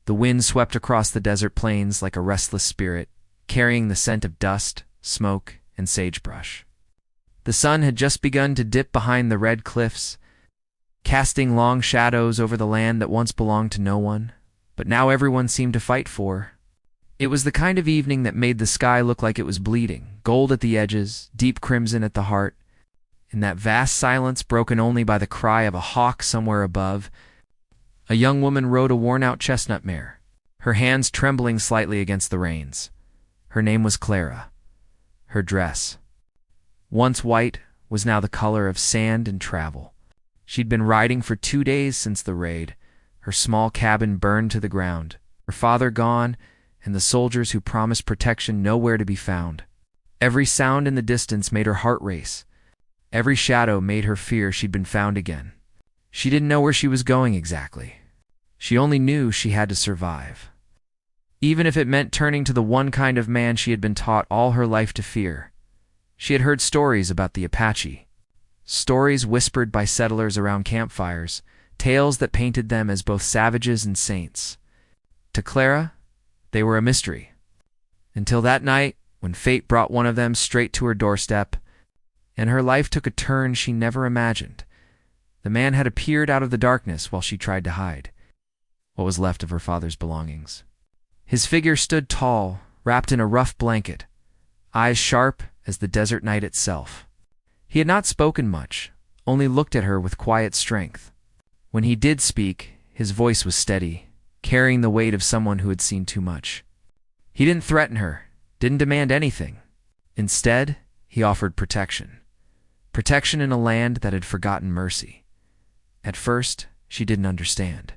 The wind swept across the desert plains like a restless spirit, carrying the scent of dust, smoke, and sagebrush. The sun had just begun to dip behind the red cliffs, casting long shadows over the land that once belonged to no one, but now everyone seemed to fight for. It was the kind of evening that made the sky look like it was bleeding, gold at the edges, deep crimson at the heart. In that vast silence broken only by the cry of a hawk somewhere above, a young woman rode a worn-out chestnut mare, her hands trembling slightly against the reins. Her name was Clara. Her dress, once white, was now the color of sand and travel. She'd been riding for 2 days since the raid, her small cabin burned to the ground, her father gone, and the soldiers who promised protection nowhere to be found. Every sound in the distance made her heart race. Every shadow made her fear she'd been found again. She didn't know where she was going exactly. She only knew she had to survive. Even if it meant turning to the one kind of man she had been taught all her life to fear. She had heard stories about the Apache. Stories whispered by settlers around campfires, tales that painted them as both savages and saints. To Clara, they were a mystery. Until that night, when fate brought one of them straight to her doorstep, and her life took a turn she never imagined. The man had appeared out of the darkness while she tried to hide what was left of her father's belongings. His figure stood tall, wrapped in a rough blanket, eyes sharp as the desert night itself. He had not spoken much, only looked at her with quiet strength. When he did speak, his voice was steady, carrying the weight of someone who had seen too much. He didn't threaten her, didn't demand anything. Instead, he offered protection. Protection in a land that had forgotten mercy. At first, she didn't understand.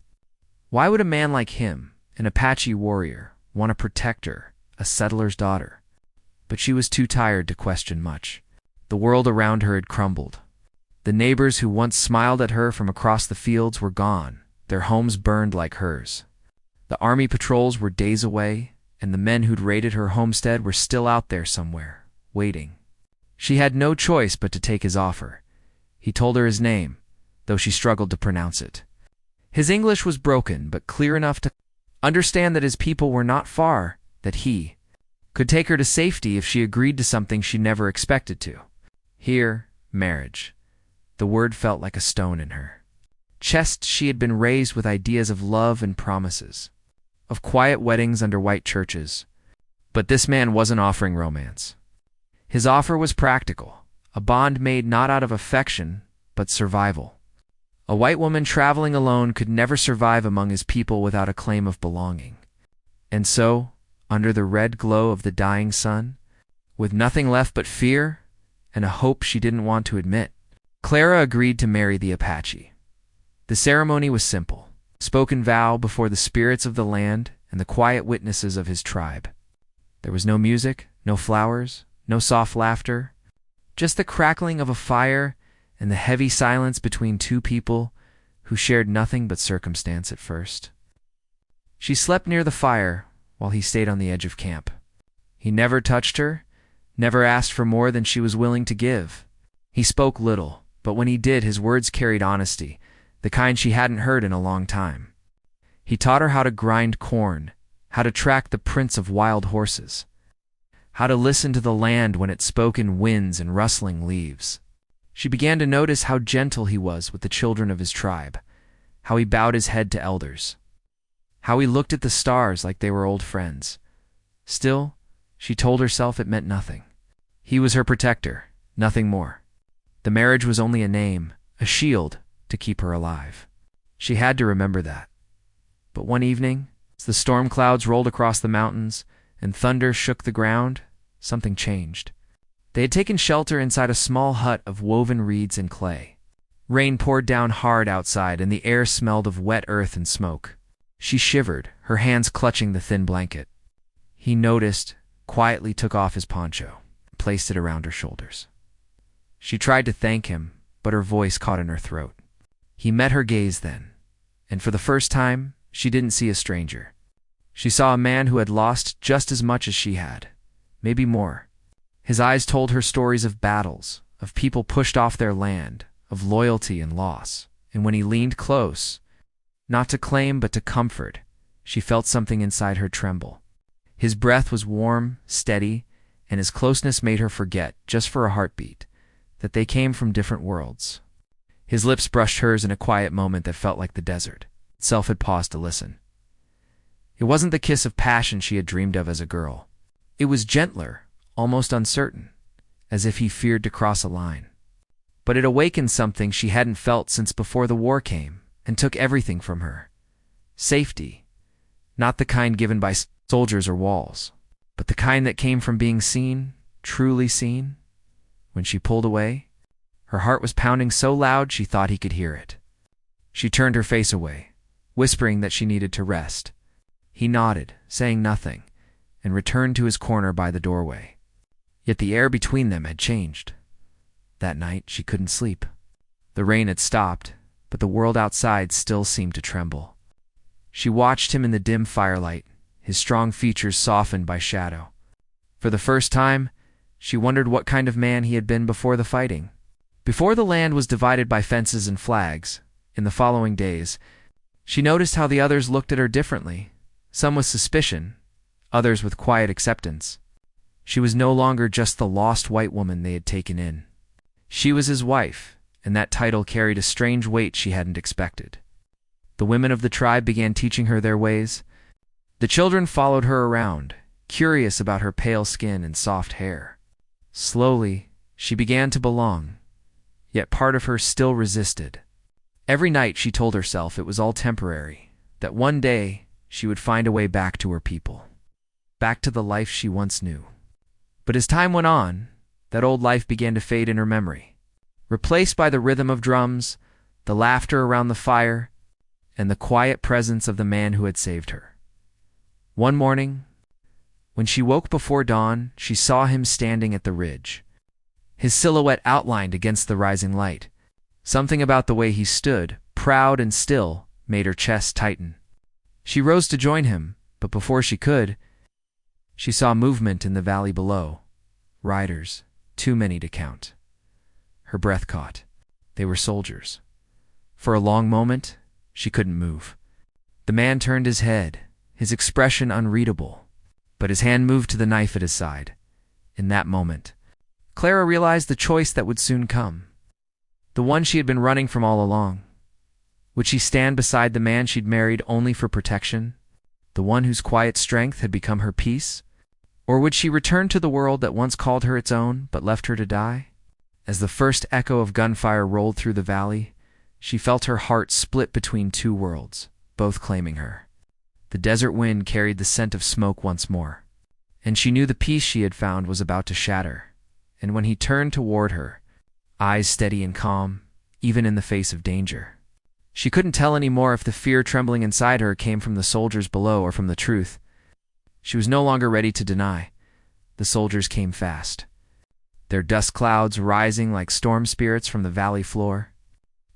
Why would a man like him, an Apache warrior, want to protect her, a settler's daughter? But she was too tired to question much. The world around her had crumbled. The neighbors who once smiled at her from across the fields were gone, their homes burned like hers. The army patrols were days away, and the men who'd raided her homestead were still out there somewhere, waiting. She had no choice but to take his offer. He told her his name, though she struggled to pronounce it. His English was broken, but clear enough to understand that his people were not far, that he could take her to safety if she agreed to something she never expected to. Here, marriage. The word felt like a stone in her chest. She had been raised with ideas of love and promises, of quiet weddings under white churches. But this man wasn't offering romance. His offer was practical, a bond made not out of affection, but survival. A white woman traveling alone could never survive among his people without a claim of belonging. And so, under the red glow of the dying sun, with nothing left but fear and a hope she didn't want to admit, Clara agreed to marry the Apache. The ceremony was simple, spoken vow before the spirits of the land and the quiet witnesses of his tribe. There was no music, no flowers, no soft laughter, just the crackling of a fire and the heavy silence between two people who shared nothing but circumstance at first. She slept near the fire while he stayed on the edge of camp. He never touched her, never asked for more than she was willing to give. He spoke little, but when he did, his words carried honesty, the kind she hadn't heard in a long time. He taught her how to grind corn, how to track the prints of wild horses, how to listen to the land when it spoke in winds and rustling leaves. She began to notice how gentle he was with the children of his tribe, how he bowed his head to elders, how he looked at the stars like they were old friends. Still, she told herself it meant nothing. He was her protector, nothing more. The marriage was only a name, a shield to keep her alive. She had to remember that. But one evening, as the storm clouds rolled across the mountains and thunder shook the ground, something changed. They had taken shelter inside a small hut of woven reeds and clay. Rain poured down hard outside, and the air smelled of wet earth and smoke. She shivered, her hands clutching the thin blanket. He noticed, quietly took off his poncho, and placed it around her shoulders. She tried to thank him, but her voice caught in her throat. He met her gaze then, and for the first time, she didn't see a stranger. She saw a man who had lost just as much as she had, maybe more. His eyes told her stories of battles, of people pushed off their land, of loyalty and loss. And when he leaned close, not to claim but to comfort, she felt something inside her tremble. His breath was warm, steady, and his closeness made her forget, just for a heartbeat, that they came from different worlds. His lips brushed hers in a quiet moment that felt like the desert itself had paused to listen. It wasn't the kiss of passion she had dreamed of as a girl. It was gentler, almost uncertain, as if he feared to cross a line. But it awakened something she hadn't felt since before the war came, and took everything from her. Safety, not the kind given by soldiers or walls, but the kind that came from being seen, truly seen. When she pulled away, her heart was pounding so loud she thought he could hear it. She turned her face away, whispering that she needed to rest. He nodded, saying nothing, and returned to his corner by the doorway. Yet the air between them had changed. That night she couldn't sleep. The rain had stopped, but the world outside still seemed to tremble. She watched him in the dim firelight, his strong features softened by shadow. For the first time, she wondered what kind of man he had been before the fighting. Before the land was divided by fences and flags, in the following days, she noticed how the others looked at her differently, some with suspicion, others with quiet acceptance. She was no longer just the lost white woman they had taken in. She was his wife, and that title carried a strange weight she hadn't expected. The women of the tribe began teaching her their ways. The children followed her around, curious about her pale skin and soft hair. Slowly, she began to belong, yet part of her still resisted. Every night she told herself it was all temporary, that one day she would find a way back to her people, back to the life she once knew. But as time went on, that old life began to fade in her memory, replaced by the rhythm of drums, the laughter around the fire, and the quiet presence of the man who had saved her. One morning, when she woke before dawn, she saw him standing at the ridge, his silhouette outlined against the rising light. Something about the way he stood, proud and still, made her chest tighten. She rose to join him, but before she could, she saw movement in the valley below. Riders, too many to count. Her breath caught. They were soldiers. For a long moment, she couldn't move. The man turned his head, his expression unreadable, but his hand moved to the knife at his side. In that moment, Clara realized the choice that would soon come, the one she had been running from all along. Would she stand beside the man she'd married only for protection, the one whose quiet strength had become her peace? Or would she return to the world that once called her its own but left her to die? As the first echo of gunfire rolled through the valley, she felt her heart split between two worlds, both claiming her. The desert wind carried the scent of smoke once more, and she knew the peace she had found was about to shatter. And when he turned toward her, eyes steady and calm, even in the face of danger, she couldn't tell anymore if the fear trembling inside her came from the soldiers below or from the truth. She was no longer ready to deny. The soldiers came fast, their dust clouds rising like storm spirits from the valley floor.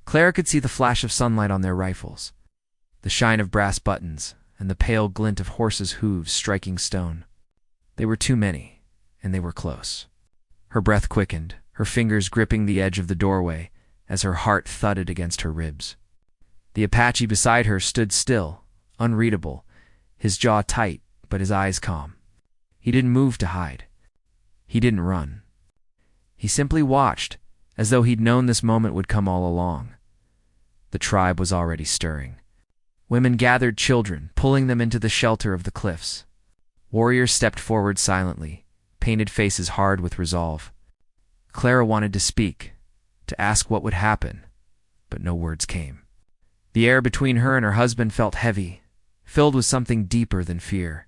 Clara could see the flash of sunlight on their rifles, the shine of brass buttons, and the pale glint of horses' hooves striking stone. They were too many, and they were close. Her breath quickened, her fingers gripping the edge of the doorway as her heart thudded against her ribs. The Apache beside her stood still, unreadable, his jaw tight, but his eyes calm. He didn't move to hide. He didn't run. He simply watched, as though he'd known this moment would come all along. The tribe was already stirring. Women gathered children, pulling them into the shelter of the cliffs. Warriors stepped forward silently, painted faces hard with resolve. Clara wanted to speak, to ask what would happen, but no words came. The air between her and her husband felt heavy, filled with something deeper than fear.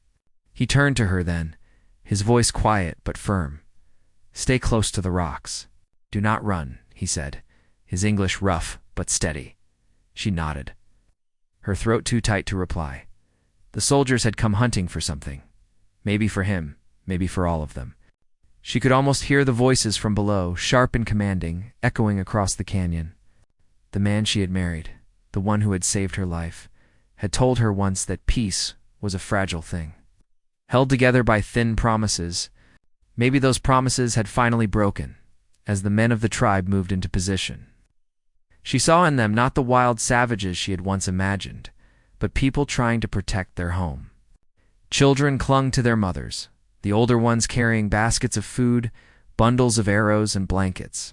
He turned to her then, his voice quiet but firm. "Stay close to the rocks. Do not run," he said, his English rough but steady. She nodded, her throat too tight to reply. The soldiers had come hunting for something. Maybe for him, maybe for all of them. She could almost hear the voices from below, sharp and commanding, echoing across the canyon. The man she had married, the one who had saved her life, had told her once that peace was a fragile thing, held together by thin promises. Maybe those promises had finally broken, as the men of the tribe moved into position. She saw in them not the wild savages she had once imagined, but people trying to protect their home. Children clung to their mothers, the older ones carrying baskets of food, bundles of arrows, and blankets.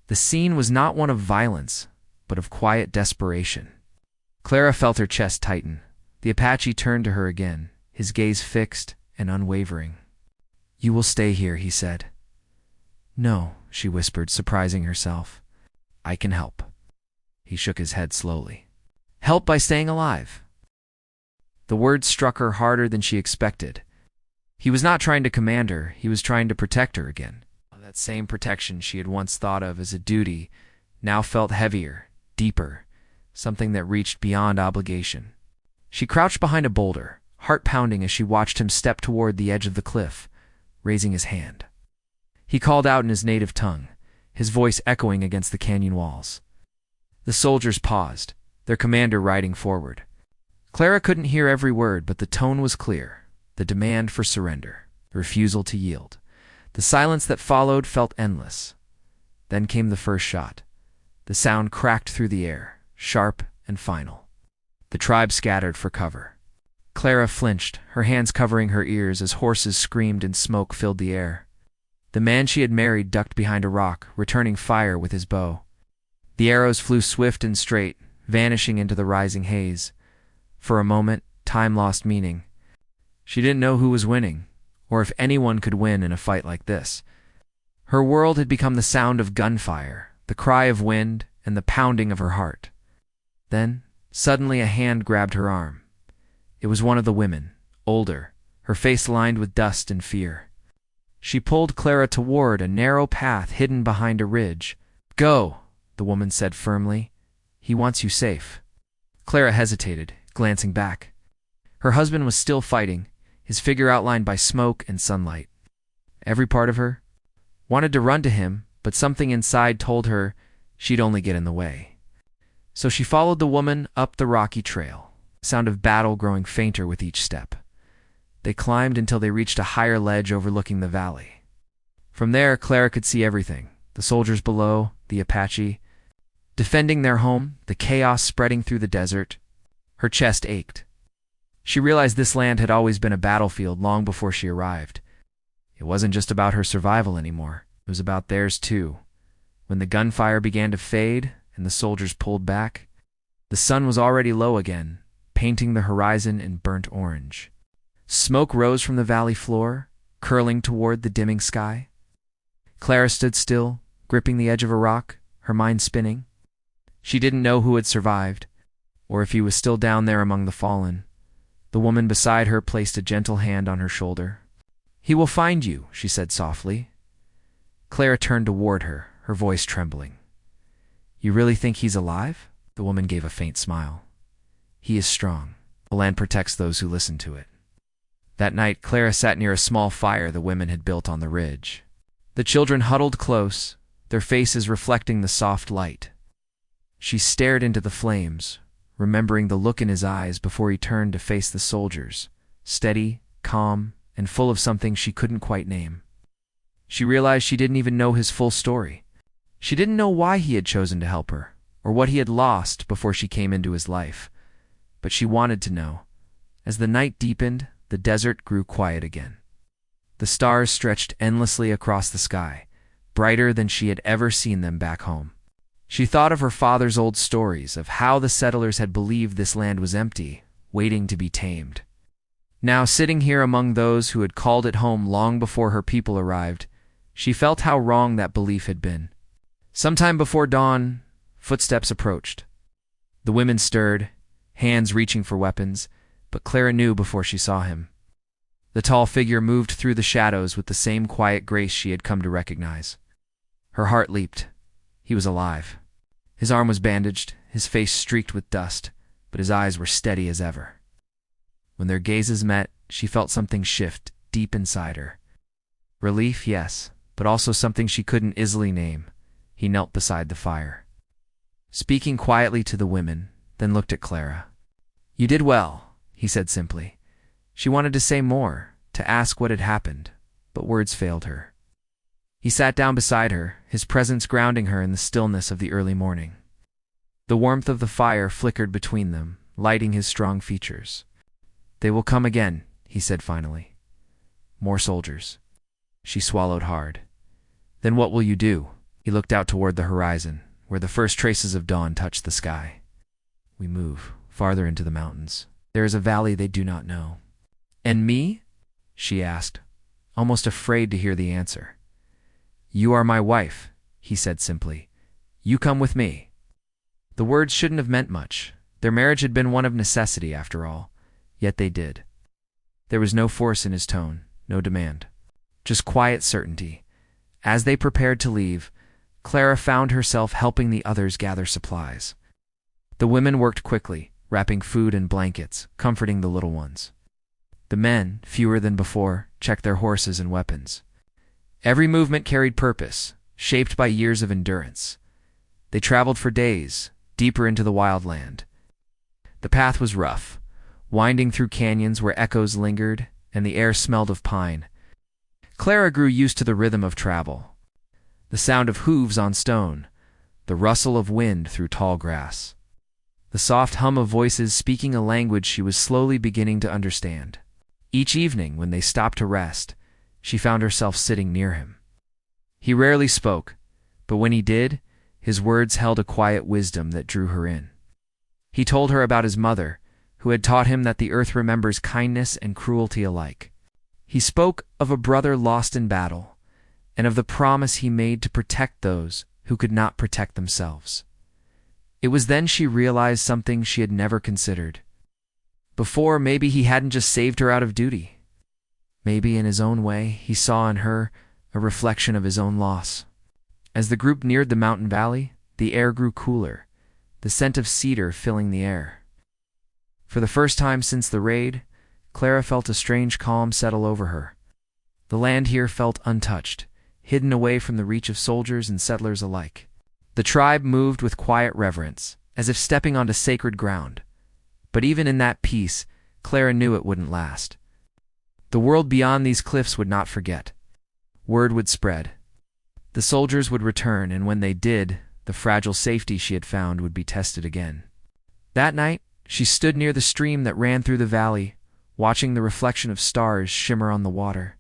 The scene was not one of violence, but of quiet desperation. Clara felt her chest tighten. The Apache turned to her again, his gaze fixed and unwavering. "You will stay here," he said. "No," she whispered, surprising herself. "I can help." He shook his head slowly. "Help by staying alive." The words struck her harder than she expected. He was not trying to command her, he was trying to protect her again. That same protection she had once thought of as a duty now felt heavier, deeper, something that reached beyond obligation. She crouched behind a boulder, heart pounding as she watched him step toward the edge of the cliff, raising his hand. He called out in his native tongue, his voice echoing against the canyon walls. The soldiers paused, their commander riding forward. Clara couldn't hear every word, but the tone was clear, the demand for surrender, the refusal to yield. The silence that followed felt endless. Then came the first shot. The sound cracked through the air, sharp and final. The tribe scattered for cover. Clara flinched, her hands covering her ears as horses screamed and smoke filled the air. The man she had married ducked behind a rock, returning fire with his bow. The arrows flew swift and straight, vanishing into the rising haze. For a moment, time lost meaning. She didn't know who was winning, or if anyone could win in a fight like this. Her world had become the sound of gunfire, the cry of wind, and the pounding of her heart. Then, suddenly a hand grabbed her arm. It was one of the women, older, her face lined with dust and fear. She pulled Clara toward a narrow path hidden behind a ridge. "Go," the woman said firmly. "He wants you safe." Clara hesitated, glancing back. Her husband was still fighting, his figure outlined by smoke and sunlight. Every part of her wanted to run to him, but something inside told her she'd only get in the way. So she followed the woman up the rocky trail, sound of battle growing fainter with each step. They climbed until they reached a higher ledge overlooking the valley. From there, Clara could see everything, the soldiers below, the Apache, defending their home, the chaos spreading through the desert. Her chest ached. She realized this land had always been a battlefield long before she arrived. It wasn't just about her survival anymore. It was about theirs too. When the gunfire began to fade and the soldiers pulled back, the sun was already low again, painting the horizon in burnt orange. Smoke rose from the valley floor, curling toward the dimming sky. Clara stood still, gripping the edge of a rock, her mind spinning. She didn't know who had survived, or if he was still down there among the fallen. The woman beside her placed a gentle hand on her shoulder. "He will find you," she said softly. Clara turned toward her, her voice trembling. "You really think he's alive?" The woman gave a faint smile. "He is strong. The land protects those who listen to it." That night, Clara sat near a small fire the women had built on the ridge. The children huddled close, their faces reflecting the soft light. She stared into the flames, remembering the look in his eyes before he turned to face the soldiers, steady, calm, and full of something she couldn't quite name. She realized she didn't even know his full story. She didn't know why he had chosen to help her, or what he had lost before she came into his life. But she wanted to know. As the night deepened, the desert grew quiet again. The stars stretched endlessly across the sky, brighter than she had ever seen them back home. She thought of her father's old stories of how the settlers had believed this land was empty, waiting to be tamed. Now, sitting here among those who had called it home long before her people arrived, she felt how wrong that belief had been. Sometime before dawn, footsteps approached. The women stirred, hands reaching for weapons, but Clara knew before she saw him. The tall figure moved through the shadows with the same quiet grace she had come to recognize. Her heart leaped. He was alive. His arm was bandaged, his face streaked with dust, but his eyes were steady as ever. When their gazes met, she felt something shift deep inside her. Relief, yes, but also something she couldn't easily name. He knelt beside the fire, speaking quietly to the women, then looked at Clara. "You did well," he said simply. She wanted to say more, to ask what had happened, but words failed her. He sat down beside her, his presence grounding her in the stillness of the early morning. The warmth of the fire flickered between them, lighting his strong features. "They will come again," he said finally. "More soldiers." She swallowed hard. "Then what will you do?" He looked out toward the horizon, where the first traces of dawn touched the sky. "We move farther into the mountains. There is a valley they do not know." "And me?" she asked, almost afraid to hear the answer. "You are my wife," he said simply. "You come with me." The words shouldn't have meant much. Their marriage had been one of necessity, after all. Yet they did. There was no force in his tone, no demand. Just quiet certainty. As they prepared to leave, Clara found herself helping the others gather supplies. The women worked quickly, wrapping food in blankets, comforting the little ones. The men, fewer than before, checked their horses and weapons. Every movement carried purpose, shaped by years of endurance. They traveled for days, deeper into the wild land. The path was rough, winding through canyons where echoes lingered and the air smelled of pine. Clara grew used to the rhythm of travel. The sound of hooves on stone, the rustle of wind through tall grass. The soft hum of voices speaking a language she was slowly beginning to understand. Each evening, when they stopped to rest, she found herself sitting near him. He rarely spoke, but when he did, his words held a quiet wisdom that drew her in. He told her about his mother, who had taught him that the earth remembers kindness and cruelty alike. He spoke of a brother lost in battle, and of the promise he made to protect those who could not protect themselves. It was then she realized something she had never considered. Before, maybe he hadn't just saved her out of duty. Maybe in his own way, he saw in her a reflection of his own loss. As the group neared the mountain valley, the air grew cooler, the scent of cedar filling the air. For the first time since the raid, Clara felt a strange calm settle over her. The land here felt untouched, hidden away from the reach of soldiers and settlers alike. The tribe moved with quiet reverence, as if stepping onto sacred ground. But even in that peace, Clara knew it wouldn't last. The world beyond these cliffs would not forget. Word would spread. The soldiers would return, and when they did, the fragile safety she had found would be tested again. That night, she stood near the stream that ran through the valley, watching the reflection of stars shimmer on the water.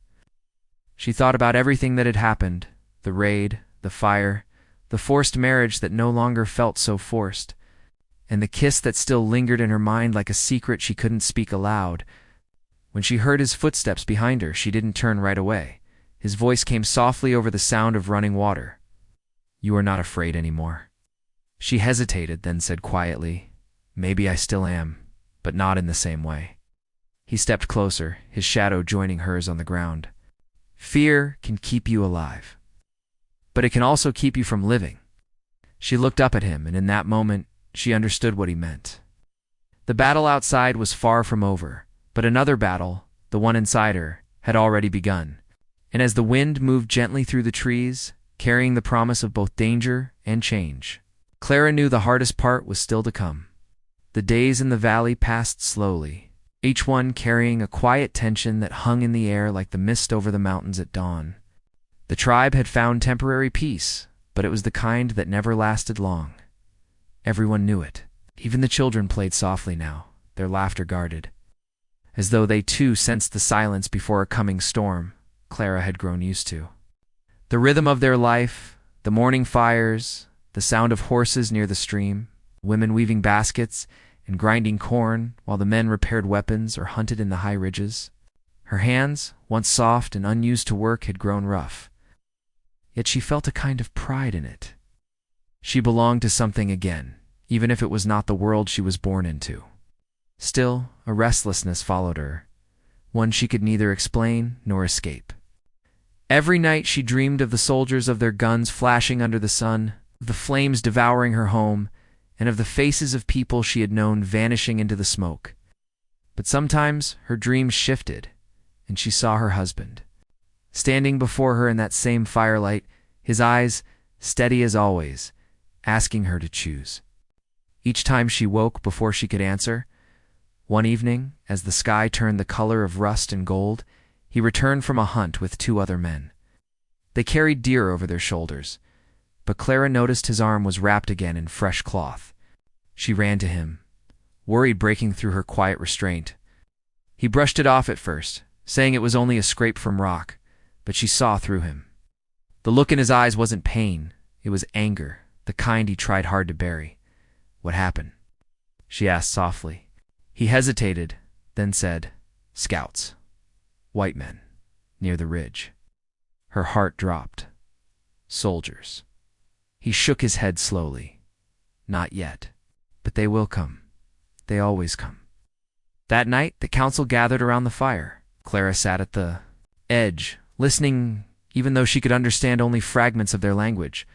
She thought about everything that had happened, the raid, the fire, the forced marriage that no longer felt so forced, and the kiss that still lingered in her mind like a secret she couldn't speak aloud. When she heard his footsteps behind her, she didn't turn right away. His voice came softly over the sound of running water. "You are not afraid anymore." She hesitated, then said quietly, "Maybe I still am, but not in the same way." He stepped closer, his shadow joining hers on the ground. "Fear can keep you alive, but it can also keep you from living." She looked up at him, and in that moment, she understood what he meant. The battle outside was far from over, but another battle, the one inside her, had already begun. And as the wind moved gently through the trees, carrying the promise of both danger and change, Clara knew the hardest part was still to come. The days in the valley passed slowly, each one carrying a quiet tension that hung in the air like the mist over the mountains at dawn. The tribe had found temporary peace, but it was the kind that never lasted long. Everyone knew it. Even the children played softly now, their laughter guarded. As though they too sensed the silence before a coming storm Clara had grown used to. The rhythm of their life, the morning fires, the sound of horses near the stream, women weaving baskets and grinding corn while the men repaired weapons or hunted in the high ridges. Her hands, once soft and unused to work, had grown rough. Yet she felt a kind of pride in it. She belonged to something again, even if it was not the world she was born into. Still, a restlessness followed her, one she could neither explain nor escape. Every night she dreamed of the soldiers, of their guns flashing under the sun, of the flames devouring her home, and of the faces of people she had known vanishing into the smoke. But sometimes her dreams shifted, and she saw her husband, standing before her in that same firelight, his eyes steady as always, asking her to choose. Each time she woke before she could answer, one evening, as the sky turned the color of rust and gold, he returned from a hunt with 2 other men. They carried deer over their shoulders, but Clara noticed his arm was wrapped again in fresh cloth. She ran to him. worry breaking through her quiet restraint. He brushed it off at first, saying it was only a scrape from rock, but she saw through him. The look in his eyes wasn't pain, it was anger, the kind he tried hard to bury. "What happened?" she asked softly. He hesitated, then said, "Scouts. White men. Near the ridge." Her heart dropped. "Soldiers." He shook his head slowly. "Not yet. But they will come. They always come." That night, the council gathered around the fire. Clara sat at the edge, listening even though she could understand only fragments of their language.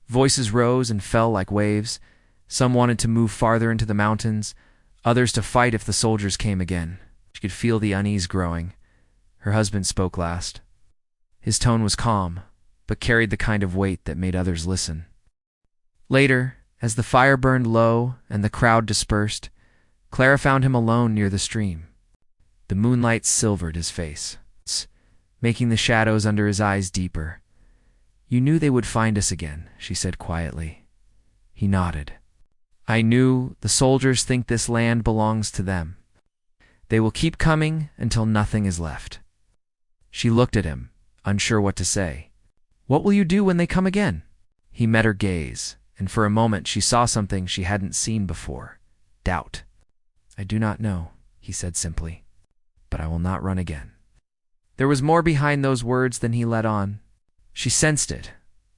Voices rose and fell like waves. Some wanted to move farther into the mountains, others to fight if the soldiers came again. She could feel the unease growing. Her husband spoke last. His tone was calm, but carried the kind of weight that made others listen. Later, as the fire burned low and the crowd dispersed, Clara found him alone near the stream. The moonlight silvered his face, making the shadows under his eyes deeper. "You knew they would find us again," she said quietly. He nodded. "I knew the soldiers think this land belongs to them. They will keep coming until nothing is left." She looked at him, unsure what to say. "What will you do when they come again?" He met her gaze, and for a moment she saw something she hadn't seen before: doubt. "I do not know," he said simply, "but I will not run again." There was more behind those words than he let on. She sensed it,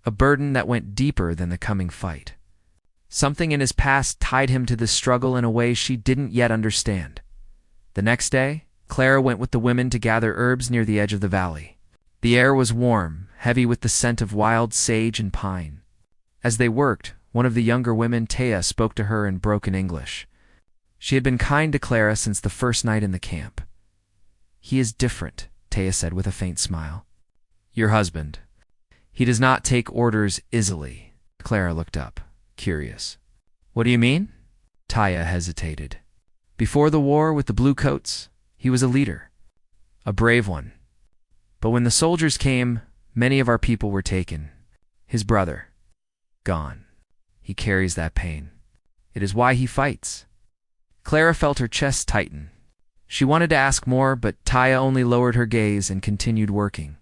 a burden that went deeper than the coming fight. Something in his past tied him to this struggle in a way she didn't yet understand. The next day, Clara went with the women to gather herbs near the edge of the valley. The air was warm, heavy with the scent of wild sage and pine. As they worked, one of the younger women, Taya, spoke to her in broken English. She had been kind to Clara since the first night in the camp. "He is different," Taya said with a faint smile. "Your husband. He does not take orders easily." Clara looked up, curious. "What do you mean?" Taya hesitated. "Before the war with the Bluecoats, he was a leader, a brave one. But when the soldiers came, many of our people were taken. His brother, gone. He carries that pain. It is why he fights." Clara felt her chest tighten. She wanted to ask more, but Taya only lowered her gaze and continued working.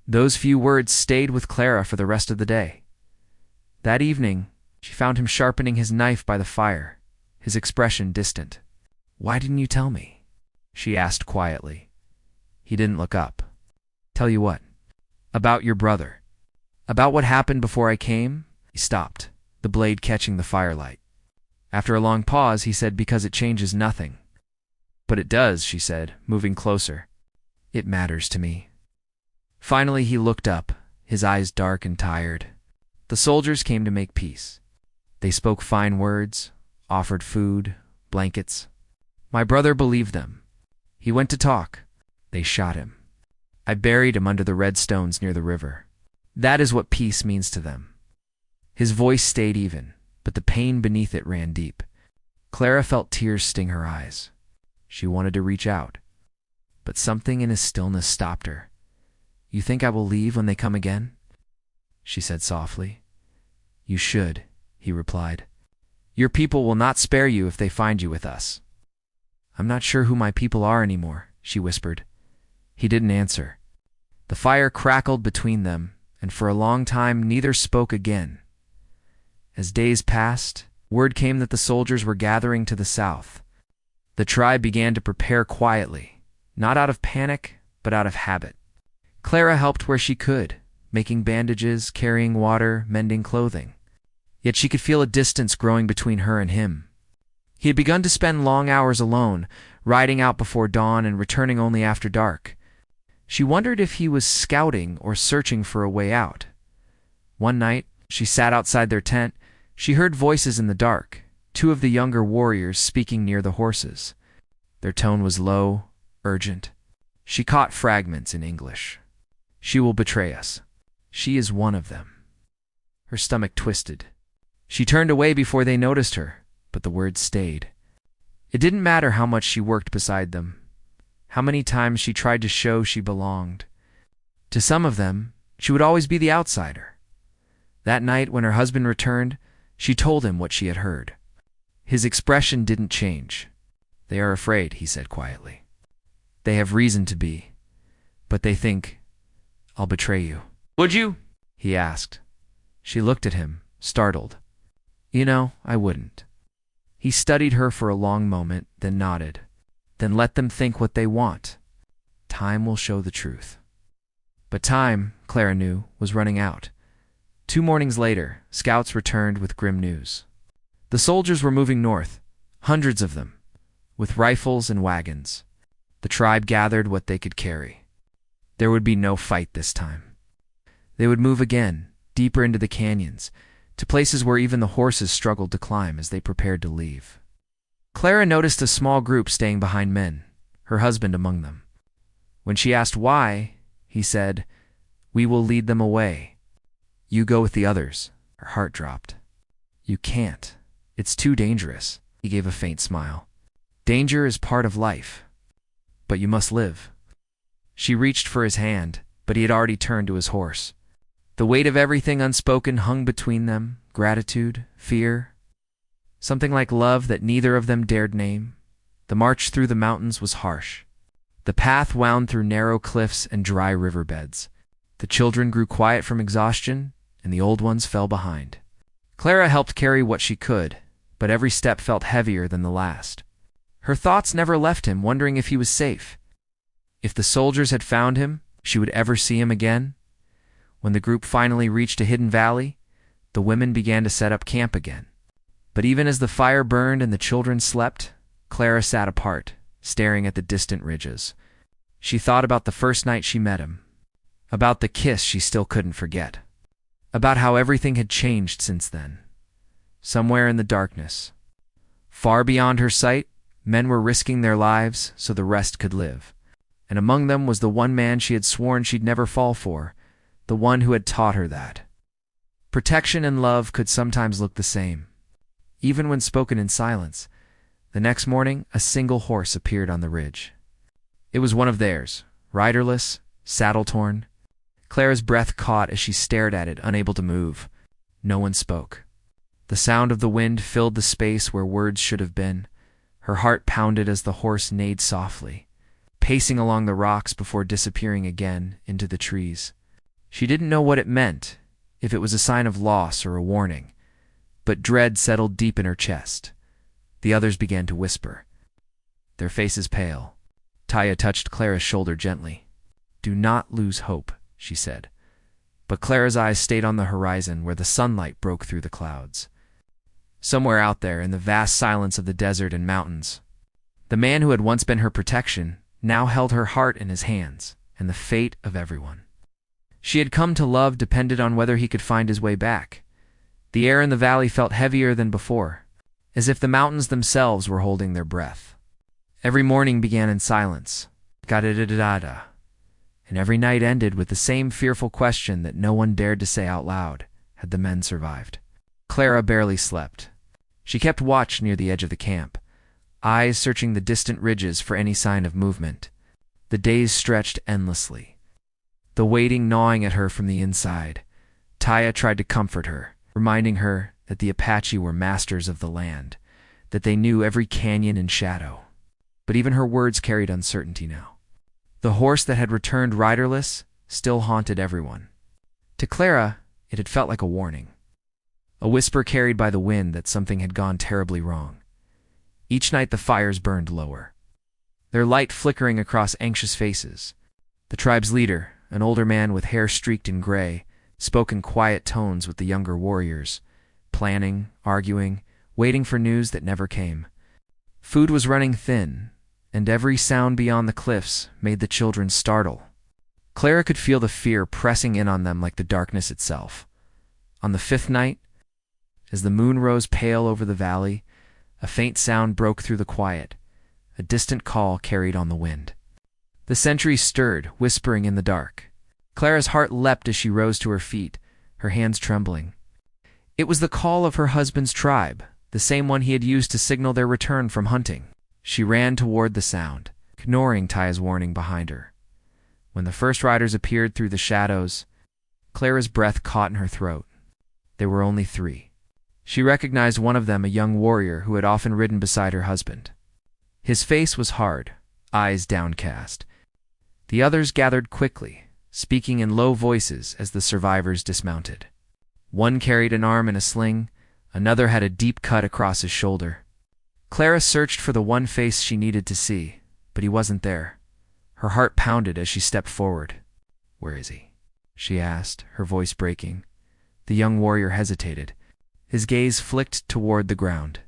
Those few words stayed with Clara for the rest of the day. That evening, she found him sharpening his knife by the fire, his expression distant. "Why didn't you tell me?" she asked quietly. He didn't look up. "Tell you what?" "About your brother. About what happened before I came." He stopped, the blade catching the firelight. After a long pause, he said, "Because it changes nothing." "But it does," she said, moving closer. "It matters to me." Finally, he looked up, his eyes dark and tired. The soldiers came to make peace. They spoke fine words, offered food, blankets. My brother believed them. He went to talk. They shot him. I buried him under the red stones near the river. That is what peace means to them. His voice stayed even, but the pain beneath it ran deep. Clara felt tears sting her eyes. She wanted to reach out, but something in his stillness stopped her. "You think I will leave when they come again?" she said softly. "You should," he replied. "Your people will not spare you if they find you with us." "I'm not sure who my people are anymore," she whispered. He didn't answer. The fire crackled between them, and for a long time neither spoke again. As days passed, word came that the soldiers were gathering to the south. The tribe began to prepare quietly, not out of panic, but out of habit. Clara helped where she could, making bandages, carrying water, mending clothing. Yet she could feel a distance growing between her and him. He had begun to spend long hours alone, riding out before dawn and returning only after dark. She wondered if he was scouting or searching for a way out. One night, she sat outside their tent. She heard voices in the dark, two of the younger warriors speaking near the horses. Their tone was low, urgent. She caught fragments in English. "She will betray us. She is one of them." Her stomach twisted. She turned away before they noticed her, but the words stayed. It didn't matter how much she worked beside them, how many times she tried to show she belonged. To some of them, she would always be the outsider. That night, when her husband returned, she told him what she had heard. His expression didn't change. "They are afraid," he said quietly. "They have reason to be, but they think I'll betray you." "Would you?" he asked. She looked at him, startled. "You know, I wouldn't." He studied her for a long moment, then nodded. "Then let them think what they want. Time will show the truth." But time, Clara knew, was running out. 2 mornings later, scouts returned with grim news. The soldiers were moving north, hundreds of them, with rifles and wagons. The tribe gathered what they could carry. There would be no fight this time. They would move again, deeper into the canyons, to places where even the horses struggled to climb as they prepared to leave. Clara noticed a small group staying behind men, her husband among them. When she asked why, he said, "We will lead them away. You go with the others." Her heart dropped. "You can't. It's too dangerous." He gave a faint smile. "Danger is part of life. But you must live." She reached for his hand, but he had already turned to his horse. The weight of everything unspoken hung between them, gratitude, fear, something like love that neither of them dared name. The march through the mountains was harsh. The path wound through narrow cliffs and dry riverbeds. The children grew quiet from exhaustion, and the old ones fell behind. Clara helped carry what she could, but every step felt heavier than the last. Her thoughts never left him, wondering if he was safe. If the soldiers had found him, she would ever see him again. When the group finally reached a hidden valley, the women began to set up camp again. But even as the fire burned and the children slept, Clara sat apart, staring at the distant ridges. She thought about the first night she met him, about the kiss she still couldn't forget, about how everything had changed since then. Somewhere in the darkness, far beyond her sight, men were risking their lives so the rest could live. And among them was the one man she had sworn she'd never fall for, the one who had taught her that protection and love could sometimes look the same, even when spoken in silence. The next morning, a single horse appeared on the ridge. It was one of theirs, riderless, saddle-torn. Clara's breath caught as she stared at it, unable to move. No one spoke. The sound of the wind filled the space where words should have been. Her heart pounded as the horse neighed softly, pacing along the rocks before disappearing again into the trees. She didn't know what it meant, if it was a sign of loss or a warning, but dread settled deep in her chest. The others began to whisper, their faces pale. Taya touched Clara's shoulder gently. "Do not lose hope," she said. But Clara's eyes stayed on the horizon where the sunlight broke through the clouds. Somewhere out there in the vast silence of the desert and mountains, the man who had once been her protection now held her heart in his hands, and the fate of everyone she had come to love depended on whether he could find his way back. The air in the valley felt heavier than before, as if the mountains themselves were holding their breath. Every morning began in silence, ga-da-da-da-da, and every night ended with the same fearful question that no one dared to say out loud: had the men survived? Clara barely slept. She kept watch near the edge of the camp, eyes searching the distant ridges for any sign of movement. The days stretched endlessly, the waiting gnawing at her from the inside. Taya tried to comfort her, reminding her that the Apache were masters of the land, that they knew every canyon and shadow. But even her words carried uncertainty now. The horse that had returned riderless still haunted everyone. To Clara, it had felt like a warning, a whisper carried by the wind that something had gone terribly wrong. Each night the fires burned lower, their light flickering across anxious faces. The tribe's leader, an older man with hair streaked in gray, spoke in quiet tones with the younger warriors, planning, arguing, waiting for news that never came. Food was running thin, and every sound beyond the cliffs made the children startle. Clara could feel the fear pressing in on them like the darkness itself. On the 5th night, as the moon rose pale over the valley, a faint sound broke through the quiet, a distant call carried on the wind. The sentries stirred, whispering in the dark. Clara's heart leapt as she rose to her feet, her hands trembling. It was the call of her husband's tribe, the same one he had used to signal their return from hunting. She ran toward the sound, ignoring Taya's warning behind her. When the first riders appeared through the shadows, Clara's breath caught in her throat. There were only 3. She recognized one of them, a young warrior who had often ridden beside her husband. His face was hard, eyes downcast. The others gathered quickly, speaking in low voices as the survivors dismounted. One carried an arm in a sling, another had a deep cut across his shoulder. Clara searched for the one face she needed to see, but he wasn't there. Her heart pounded as she stepped forward. "Where is he?" she asked, her voice breaking. The young warrior hesitated. His gaze flicked toward the ground.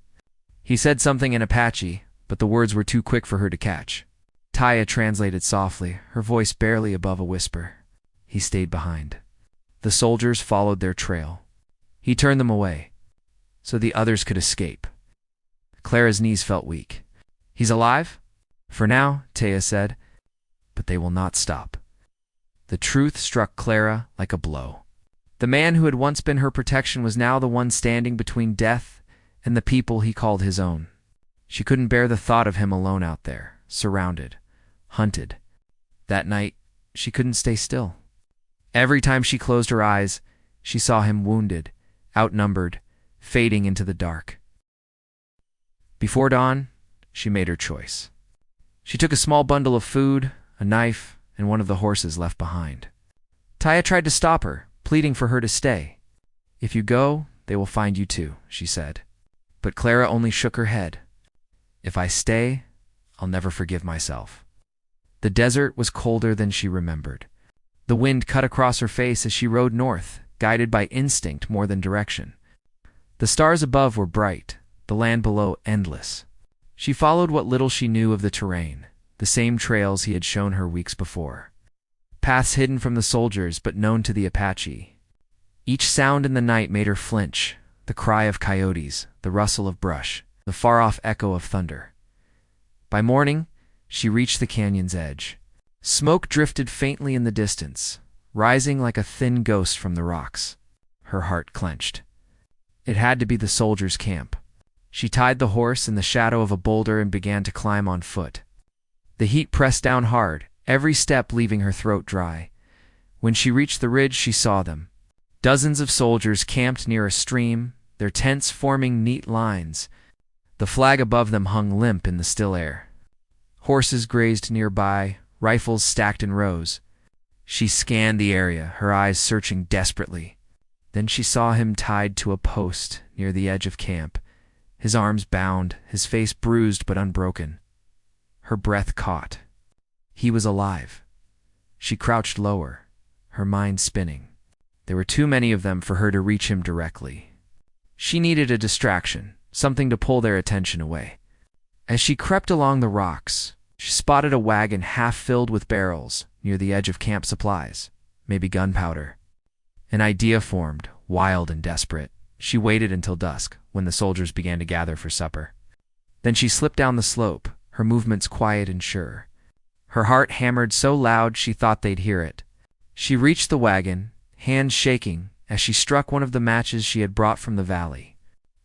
He said something in Apache, but the words were too quick for her to catch. Taya translated softly, her voice barely above a whisper. He stayed behind. The soldiers followed their trail. He turned them away, so the others could escape. Clara's knees felt weak. "He's alive?" "For now," Taya said, "but they will not stop." The truth struck Clara like a blow. The man who had once been her protection was now the one standing between death and the people he called his own. She couldn't bear the thought of him alone out there, surrounded, hunted. That night, she couldn't stay still. Every time she closed her eyes, she saw him wounded, outnumbered, fading into the dark. Before dawn, she made her choice. She took a small bundle of food, a knife, and one of the horses left behind. Taya tried to stop her, pleading for her to stay. "If you go, they will find you too," she said. But Clara only shook her head. "If I stay, I'll never forgive myself." The desert was colder than she remembered. The wind cut across her face as she rode north, guided by instinct more than direction. The stars above were bright, the land below endless. She followed what little she knew of the terrain, the same trails he had shown her weeks before. Paths hidden from the soldiers but known to the Apache. Each sound in the night made her flinch, the cry of coyotes, the rustle of brush, the far-off echo of thunder. By morning, she reached the canyon's edge. Smoke drifted faintly in the distance, rising like a thin ghost from the rocks. Her heart clenched. It had to be the soldiers' camp. She tied the horse in the shadow of a boulder and began to climb on foot. The heat pressed down hard, every step leaving her throat dry. When she reached the ridge, she saw them. Dozens of soldiers camped near a stream, their tents forming neat lines. The flag above them hung limp in the still air. Horses grazed nearby, rifles stacked in rows. She scanned the area, her eyes searching desperately. Then she saw him tied to a post near the edge of camp, his arms bound, his face bruised but unbroken. Her breath caught. He was alive. She crouched lower, her mind spinning. There were too many of them for her to reach him directly. She needed a distraction, something to pull their attention away. As she crept along the rocks, she spotted a wagon half filled with barrels near the edge of camp supplies, maybe gunpowder. An idea formed, wild and desperate. She waited until dusk, when the soldiers began to gather for supper. Then she slipped down the slope, her movements quiet and sure. Her heart hammered so loud she thought they'd hear it. She reached the wagon, hands shaking, as she struck one of the matches she had brought from the valley.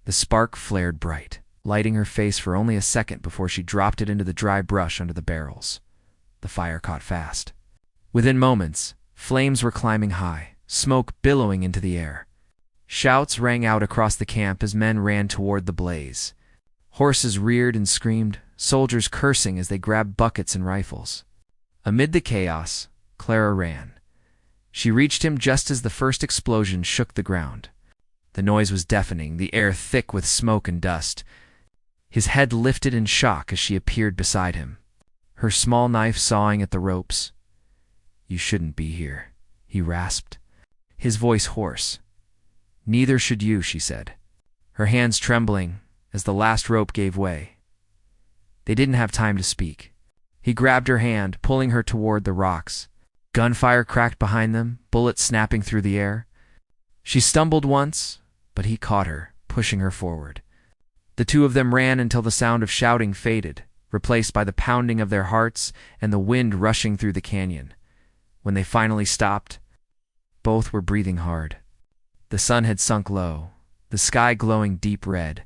The spark flared bright, lighting her face for only a second before she dropped it into the dry brush under the barrels. The fire caught fast. Within moments, flames were climbing high, smoke billowing into the air. Shouts rang out across the camp as men ran toward the blaze. Horses reared and screamed, soldiers cursing as they grabbed buckets and rifles. Amid the chaos, Clara ran. She reached him just as the first explosion shook the ground. The noise was deafening, the air thick with smoke and dust. His head lifted in shock as she appeared beside him, her small knife sawing at the ropes. "You shouldn't be here," he rasped, his voice hoarse. "Neither should you," she said, her hands trembling as the last rope gave way. They didn't have time to speak. He grabbed her hand, pulling her toward the rocks. Gunfire cracked behind them, bullets snapping through the air. She stumbled once, but he caught her, pushing her forward. The two of them ran until the sound of shouting faded, replaced by the pounding of their hearts and the wind rushing through the canyon. When they finally stopped, both were breathing hard. The sun had sunk low, the sky glowing deep red.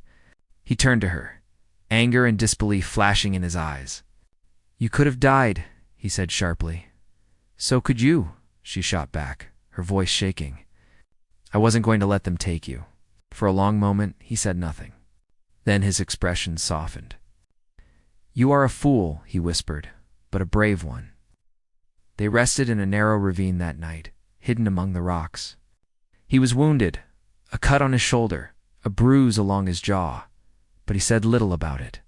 He turned to her, anger and disbelief flashing in his eyes. "You could have died," he said sharply. "So could you," she shot back, her voice shaking. "I wasn't going to let them take you." For a long moment, he said nothing. Then his expression softened. "You are a fool," he whispered, "but a brave one." They rested in a narrow ravine that night, hidden among the rocks. He was wounded, a cut on his shoulder, a bruise along his jaw, but he said little about it.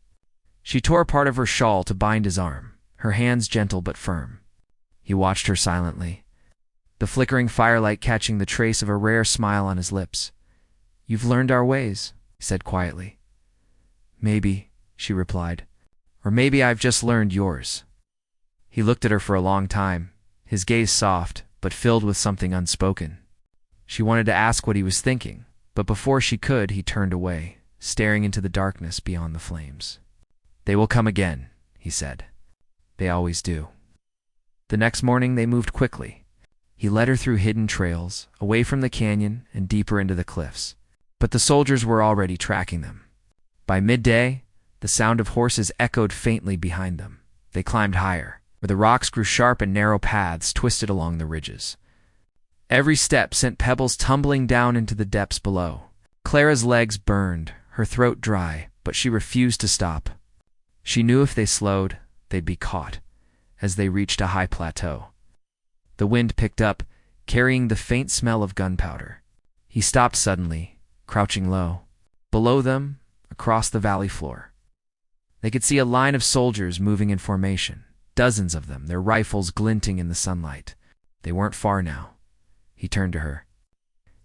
She tore part of her shawl to bind his arm, her hands gentle but firm. He watched her silently, the flickering firelight catching the trace of a rare smile on his lips. "You've learned our ways," he said quietly. "Maybe," she replied, "or maybe I've just learned yours." He looked at her for a long time, his gaze soft, but filled with something unspoken. She wanted to ask what he was thinking, but before she could, he turned away, staring into the darkness beyond the flames. "They will come again," he said. "They always do." The next morning they moved quickly. He led her through hidden trails, away from the canyon and deeper into the cliffs. But the soldiers were already tracking them. By midday, the sound of horses echoed faintly behind them. They climbed higher, where the rocks grew sharp and narrow paths twisted along the ridges. Every step sent pebbles tumbling down into the depths below. Clara's legs burned, her throat dry, but she refused to stop. She knew if they slowed, they'd be caught, as they reached a high plateau. The wind picked up, carrying the faint smell of gunpowder. He stopped suddenly, crouching low. Below them, across the valley floor, they could see a line of soldiers moving in formation, dozens of them, their rifles glinting in the sunlight. They weren't far now. He turned to her.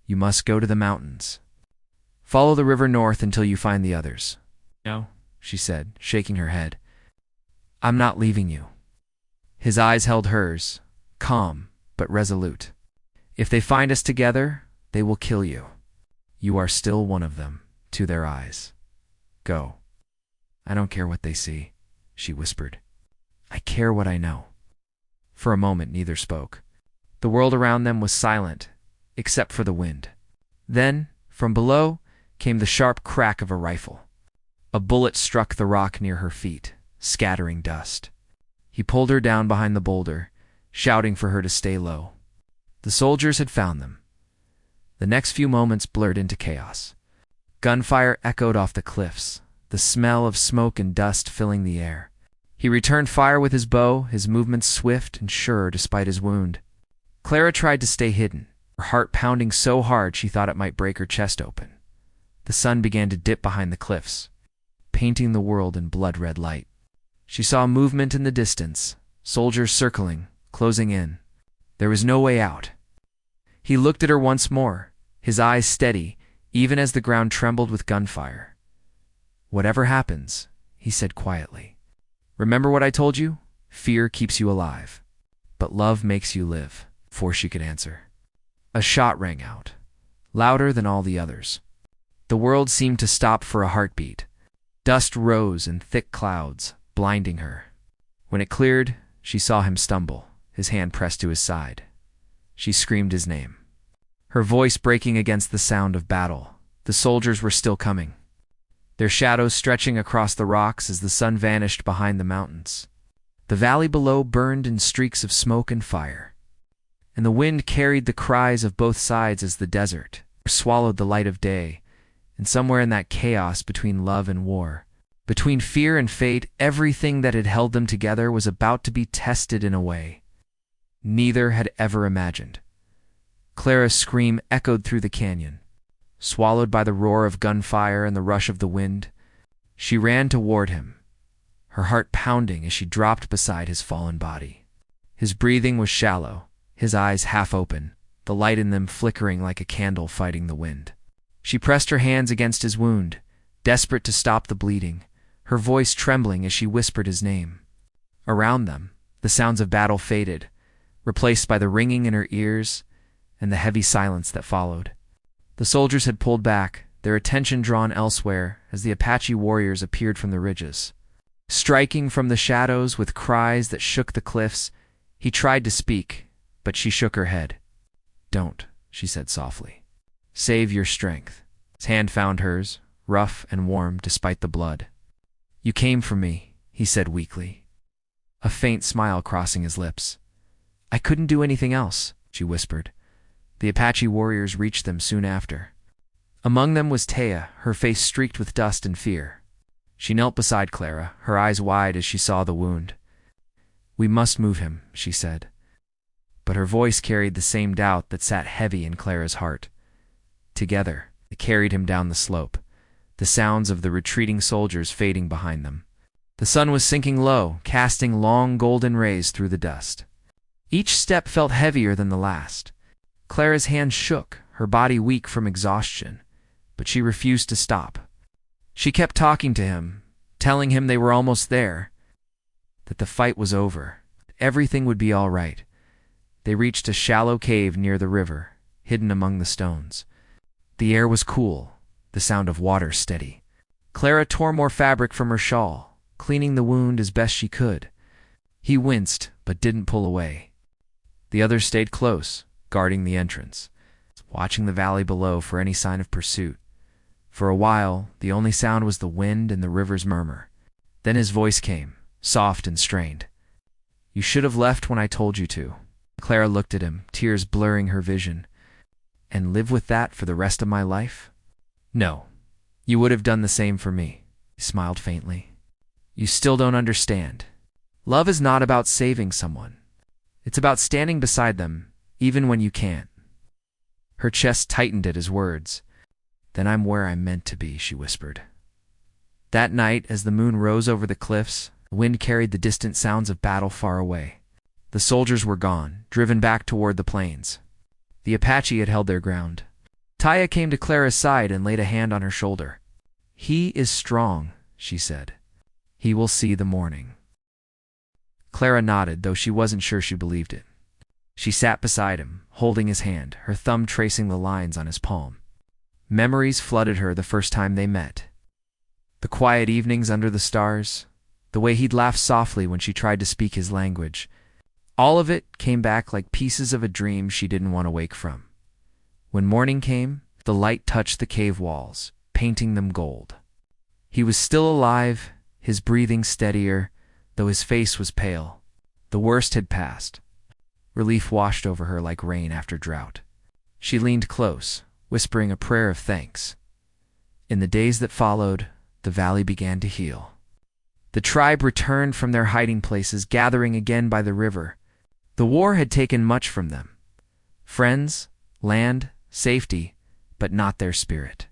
"You must go to the mountains. Follow the river north until you find the others." "No," she said, shaking her head. "I'm not leaving you." His eyes held hers, calm but resolute. "If they find us together, they will kill you. You are still one of them, to their eyes. Go." "I don't care what they see," she whispered. "I care what I know." For a moment neither spoke. The world around them was silent, except for the wind. Then, from below, came the sharp crack of a rifle. A bullet struck the rock near her feet, scattering dust. He pulled her down behind the boulder, shouting for her to stay low. The soldiers had found them. The next few moments blurred into chaos. Gunfire echoed off the cliffs, the smell of smoke and dust filling the air. He returned fire with his bow, his movements swift and sure despite his wound. Clara tried to stay hidden, her heart pounding so hard she thought it might break her chest open. The sun began to dip behind the cliffs, painting the world in blood-red light. She saw movement in the distance, soldiers circling, closing in. There was no way out. He looked at her once more, his eyes steady, even as the ground trembled with gunfire. "Whatever happens," he said quietly, "remember what I told you? Fear keeps you alive, but love makes you live." Before she could answer, a shot rang out, louder than all the others. The world seemed to stop for a heartbeat. Dust rose in thick clouds, blinding her. When it cleared, she saw him stumble, his hand pressed to his side. She screamed his name, her voice breaking against the sound of battle. The soldiers were still coming, their shadows stretching across the rocks as the sun vanished behind the mountains. The valley below burned in streaks of smoke and fire, and the wind carried the cries of both sides as the desert swallowed the light of day. And somewhere in that chaos between love and war, between fear and fate, everything that had held them together was about to be tested in a way neither had ever imagined. Clara's scream echoed through the canyon, swallowed by the roar of gunfire and the rush of the wind. She ran toward him, her heart pounding as she dropped beside his fallen body. His breathing was shallow, his eyes half open, the light in them flickering like a candle fighting the wind. She pressed her hands against his wound, desperate to stop the bleeding, her voice trembling as she whispered his name. Around them, the sounds of battle faded, replaced by the ringing in her ears and the heavy silence that followed. The soldiers had pulled back, their attention drawn elsewhere as the Apache warriors appeared from the ridges. Striking from the shadows with cries that shook the cliffs, he tried to speak, but she shook her head. "Don't," she said softly. "Save your strength." His hand found hers, rough and warm despite the blood. "You came for me," he said weakly, a faint smile crossing his lips. "I couldn't do anything else," she whispered. The Apache warriors reached them soon after. Among them was Taya, her face streaked with dust and fear. She knelt beside Clara, her eyes wide as she saw the wound. "We must move him," she said. But her voice carried the same doubt that sat heavy in Clara's heart. Together, they carried him down the slope, the sounds of the retreating soldiers fading behind them. The sun was sinking low, casting long golden rays through the dust. Each step felt heavier than the last. Clara's hands shook, her body weak from exhaustion, but she refused to stop. She kept talking to him, telling him they were almost there, that the fight was over, everything would be all right. They reached a shallow cave near the river, hidden among the stones. The air was cool, the sound of water steady. Clara tore more fabric from her shawl, cleaning the wound as best she could. He winced, but didn't pull away. The others stayed close, guarding the entrance, watching the valley below for any sign of pursuit. For a while, the only sound was the wind and the river's murmur. Then his voice came, soft and strained. "You should have left when I told you to." Clara looked at him, tears blurring her vision. "And live with that for the rest of my life?" "No. You would have done the same for me." He smiled faintly. "You still don't understand. Love is not about saving someone. It's about standing beside them, even when you can't." Her chest tightened at his words. "Then I'm where I'm meant to be," she whispered. That night, as the moon rose over the cliffs, the wind carried the distant sounds of battle far away. The soldiers were gone, driven back toward the plains. The Apache had held their ground. Taya came to Clara's side and laid a hand on her shoulder. "He is strong," she said. "He will see the morning." Clara nodded, though she wasn't sure she believed it. She sat beside him, holding his hand, her thumb tracing the lines on his palm. Memories flooded her the first time they met. The quiet evenings under the stars, the way he'd laugh softly when she tried to speak his language. All of it came back like pieces of a dream she didn't want to wake from. When morning came, the light touched the cave walls, painting them gold. He was still alive, his breathing steadier, though his face was pale. The worst had passed. Relief washed over her like rain after drought. She leaned close, whispering a prayer of thanks. In the days that followed, the valley began to heal. The tribe returned from their hiding places, gathering again by the river. The war had taken much from them. Friends, land, safety, but not their spirit.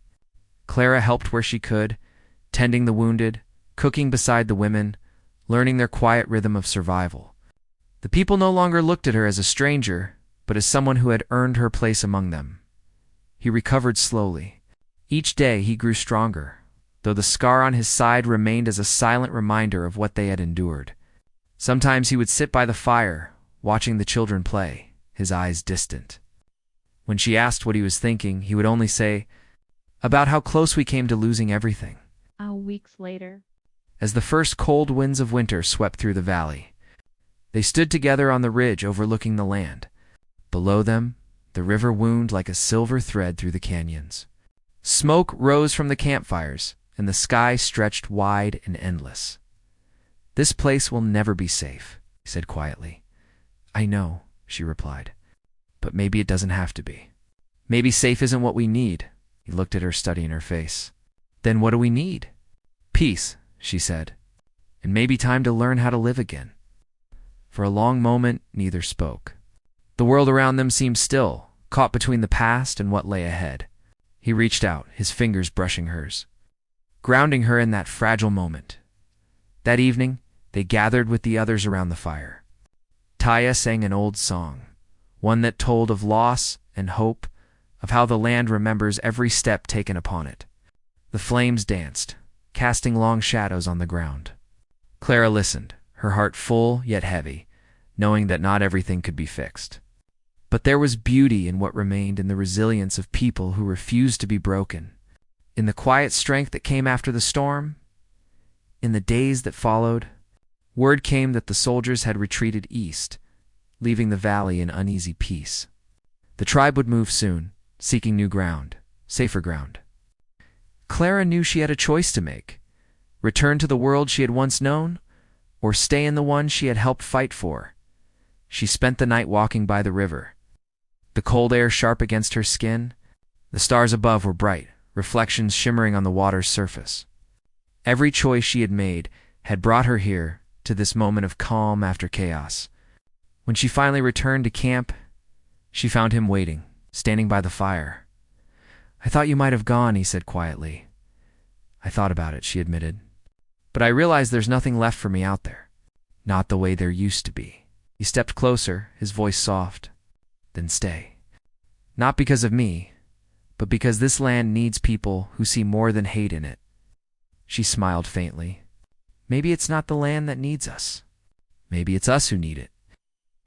Clara helped where she could, tending the wounded, cooking beside the women, learning their quiet rhythm of survival. The people no longer looked at her as a stranger, but as someone who had earned her place among them. He recovered slowly. Each day he grew stronger, though the scar on his side remained as a silent reminder of what they had endured. Sometimes he would sit by the fire, watching the children play, his eyes distant. When she asked what he was thinking, he would only say, "About how close we came to losing everything." Weeks later, as the first cold winds of winter swept through the valley, they stood together on the ridge overlooking the land. Below them, the river wound like a silver thread through the canyons. Smoke rose from the campfires, and the sky stretched wide and endless. "This place will never be safe," he said quietly. "I know," she replied, "but maybe it doesn't have to be. Maybe safe isn't what we need." He looked at her, studying her face. "Then what do we need?" "Peace," she said, "and maybe time to learn how to live again." For a long moment, neither spoke. The world around them seemed still, caught between the past and what lay ahead. He reached out, his fingers brushing hers, grounding her in that fragile moment. That evening, they gathered with the others around the fire. Taya sang an old song, one that told of loss and hope, of how the land remembers every step taken upon it. The flames danced, casting long shadows on the ground. Clara listened, her heart full yet heavy, knowing that not everything could be fixed. But there was beauty in what remained, in the resilience of people who refused to be broken, in the quiet strength that came after the storm. In the days that followed, word came that the soldiers had retreated east, leaving the valley in uneasy peace. The tribe would move soon, seeking new ground, safer ground. Clara knew she had a choice to make: return to the world she had once known, or stay in the one she had helped fight for. She spent the night walking by the river, the cold air sharp against her skin. The stars above were bright, reflections shimmering on the water's surface. Every choice she had made had brought her here, to this moment of calm after chaos. When she finally returned to camp, she found him waiting, standing by the fire. "I thought you might have gone," he said quietly. "I thought about it," she admitted. "But I realized there's nothing left for me out there. Not the way there used to be." He stepped closer, his voice soft. "Then stay. Not because of me, but because this land needs people who see more than hate in it." She smiled faintly. "Maybe it's not the land that needs us. Maybe it's us who need it."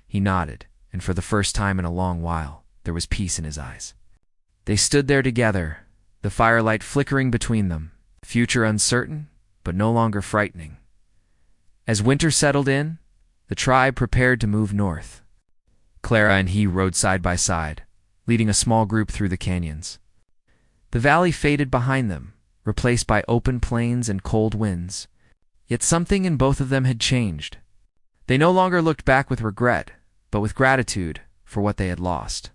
He nodded, and for the first time in a long while, there was peace in his eyes. They stood there together, the firelight flickering between them, future uncertain, but no longer frightening. As winter settled in, the tribe prepared to move north. Clara and he rode side by side, leading a small group through the canyons. The valley faded behind them, replaced by open plains and cold winds. Yet something in both of them had changed. They no longer looked back with regret, but with gratitude for what they had lost.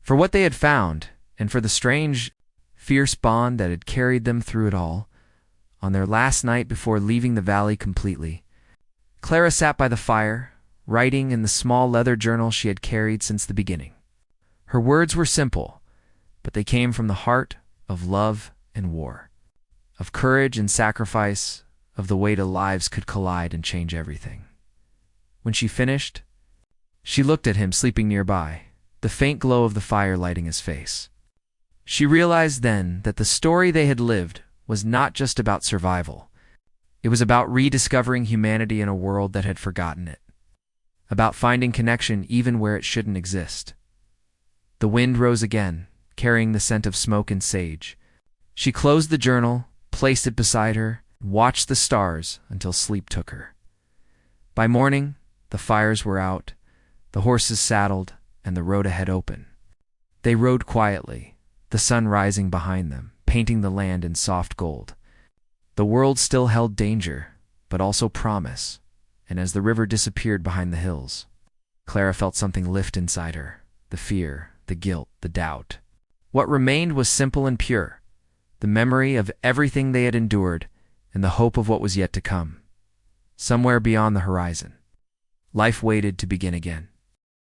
For what they had found, and for the strange, fierce bond that had carried them through it all. On their last night before leaving the valley completely, Clara sat by the fire, writing in the small leather journal she had carried since the beginning. Her words were simple, but they came from the heart of love and war, of courage and sacrifice, of the way the lives could collide and change everything. When she finished, she looked at him sleeping nearby, the faint glow of the fire lighting his face. She realized then that the story they had lived was not just about survival. It was about rediscovering humanity in a world that had forgotten it, about finding connection even where it shouldn't exist. The wind rose again, carrying the scent of smoke and sage. She closed the journal, placed it beside her, and watched the stars until sleep took her. By morning, the fires were out, the horses saddled, and the road ahead open. They rode quietly, the sun rising behind them, painting the land in soft gold. The world still held danger, but also promise, and as the river disappeared behind the hills, Clara felt something lift inside her, the fear, the guilt, the doubt. What remained was simple and pure, the memory of everything they had endured and the hope of what was yet to come. Somewhere beyond the horizon, life waited to begin again.